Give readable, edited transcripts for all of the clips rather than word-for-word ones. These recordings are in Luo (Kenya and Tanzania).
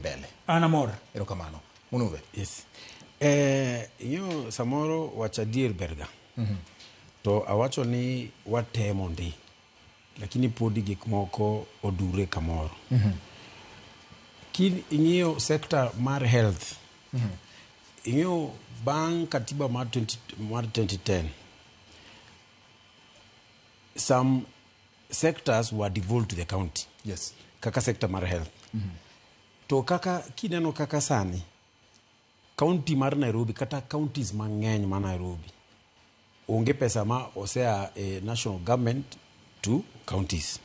mbele. Anamor. Erokamano. Munuve. Yes. Io samoro wachadier berga. To awacho ni watemo ndi. Lakini podi gik moko odure kamoro. Kin ing'iyo sekta mar health. Ing'iyo bang' katiba mar 2010. Some sectors were devolved to the county. Yes. Kaka sekta mar health. To kaka kineno kaka sani county mar Nairobi kata counties mang'eny ma Nairobi onge pesa ma osea national government to counties.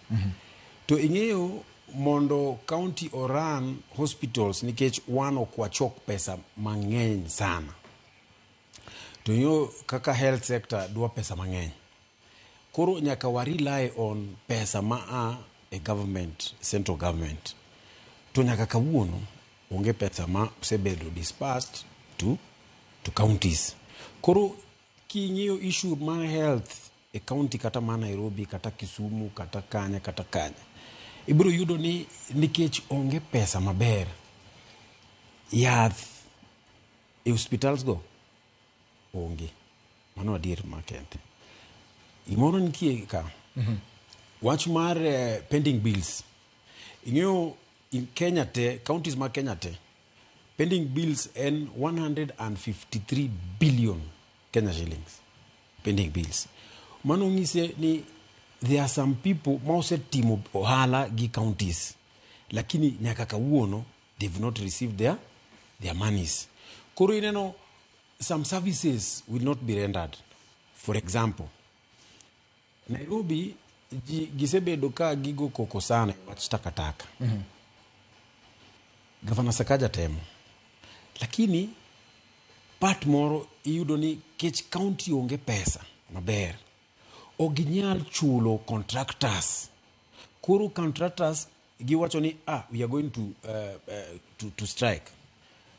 To ing'eyo mondo county oran hospitals nikech wan ok wachok pesa mang'eny sana. To ing'eyo kaka health sector dwa pesa mang'eny. Koro nyaka wa rely on pesa ma a government, central government. To nyaka kawuono onge pesa ma sebedo dispersed to counties. Koro king'iyo issue mar health e county kata ma Nairobi kata Kisumu kata Kanya ibiro yudo ni nikech onge pesa maber yath e hospitals go onge. Mano adier makende. Gimoro nitie ka. Wach mar pending bills. Ing'eyo in Kenya te, counties ma Kenya te, pending bills en 153 billion Kenya shillings. Pending bills. Mano ng'ise ni there are some people ma osetimo ohala gi counties. Lakini nyaka kawuono they've not received their monies. Koro ineno some services will not be rendered. For example, Nairobi gisebedo ka gigo koko sana wach takataka. Gavana Sakaja temo. Lakini part moro iyudo ni kech county onge pesa maber. Oginyal chulo contractors. Koro contractors giwacho ni we are going to strike.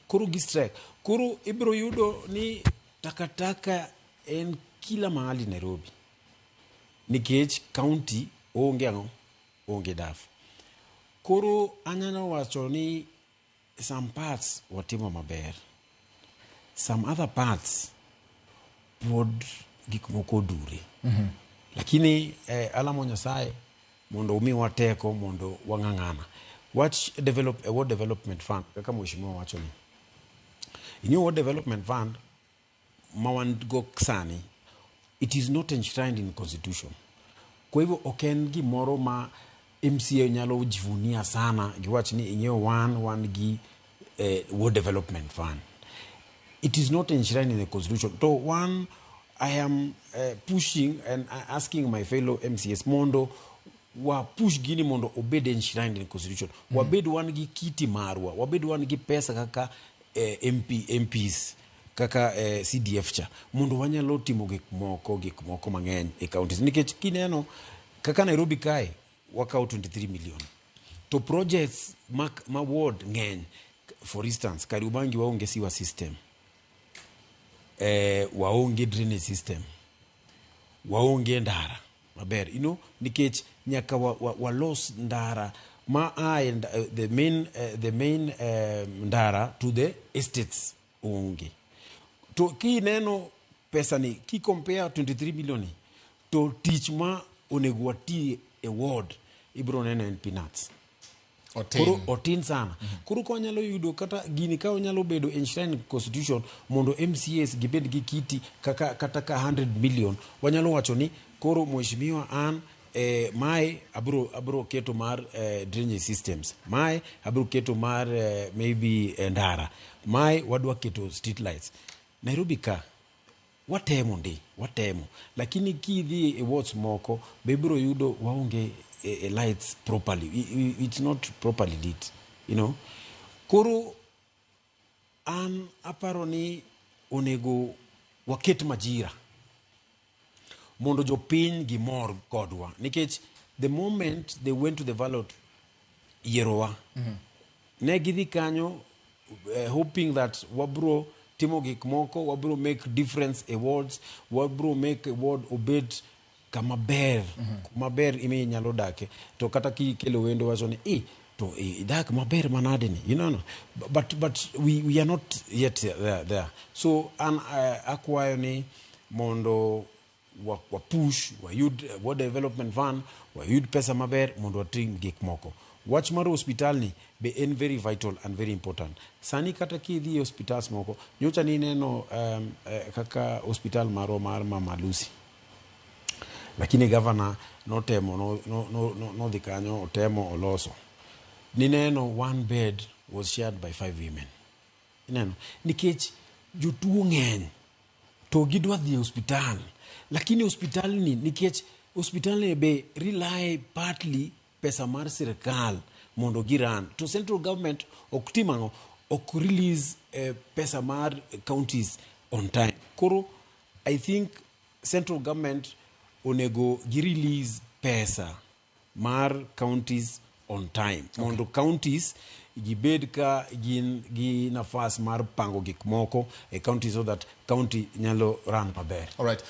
Koro gi strike. Koro ibiro yudo ni takataka en kila mahali Nairobi. Nikech county onge daf. Koro anyalo wacho ni some parts watimo maber. Some other parts pod gik moko dure. Lakini alamo Nyasaye mondo umi wateko mondo wang'ang'ana. Watch a World Development Fund kaka mheshimiwa wacho ni. Inyo World Development Fund mawango sani it is not enshrined in constitution. Kwa hivyo oken gimoro ma MCA nyalo jivunia sana giwach ni inyo one gi World Development Fund. It is not enshrined in the constitution. So one, I am pushing and asking my fellow MCS mondo wa push gini mondo obed enshrined in the constitution. Wabed one gi kiti marwa, wabed one gi pesa kaka MPs kaka CDF cha mondo wanyalo timo gik moko mang'eny e counties. Nikech kineno kaka Nairobi kae wakao 23 million. To projects ma ward ng'eny. For instance, Kariobangi waonge sewer system. Waonge drainage system. Waonge ndara. Maber, nikech nyaka walos ndara ma the main ndara to the estates onge. To kineno pesa ni ki compare 23 million to tich ma onego wati e ward ibro neno en peanuts. Koro otin sana. Koro ko nyalo yudo kata gini ka onyalo bedo enshrined constitution mondo MCAs gibed gi kiti kata ka 100 million wanyalo wacho ni koro mheshimiwa an mai abro keto mar drainage systems. Mai abro keto mar maybe ndara. Mai wadwa keto street lights. Nairobi ka watemo. Lakini kidhi e wards moko bebro yudo waonge lights properly. It's not properly lit, Koro an aparo ni onego waket majira mondo jopiny gimor kodwa. Nikech the moment they went to the ballot yerowa ne gidhi kanyo hoping that wabro timo gik moko, wabro make difference e wards, wabro make a ward obed kama ber imi nyalo dake. To kata ki kelo wendo wacho ni to idak maber manade ni, no. But we are not yet there. So an akwayo ni mondo wa push wa yud what development fund wa yud pesa maber mondo watim gik moko. Wach mar hospital ni be en very vital and very important. Sani kata ki dhi hospitals moko nyocha ni neno kaka hospital mar Mama Lucy, lakini governor notemo no dhi kanyo otemo oloso. Ni neno one bed was shared by 5 women. Neno nikech jotuo ng'eny to gidwa dhi hospital, lakini hospital ni nikech hospital ni be rely partly pesa mar sirkal mondo giran to central government oktimango ok release pesa mar counties on time. Koro I think central government onego gi-release pesa mar counties on time. Mondo counties gibed ka gin gi nafas mar pango gik moko e county so that county nyalo run maber. All right.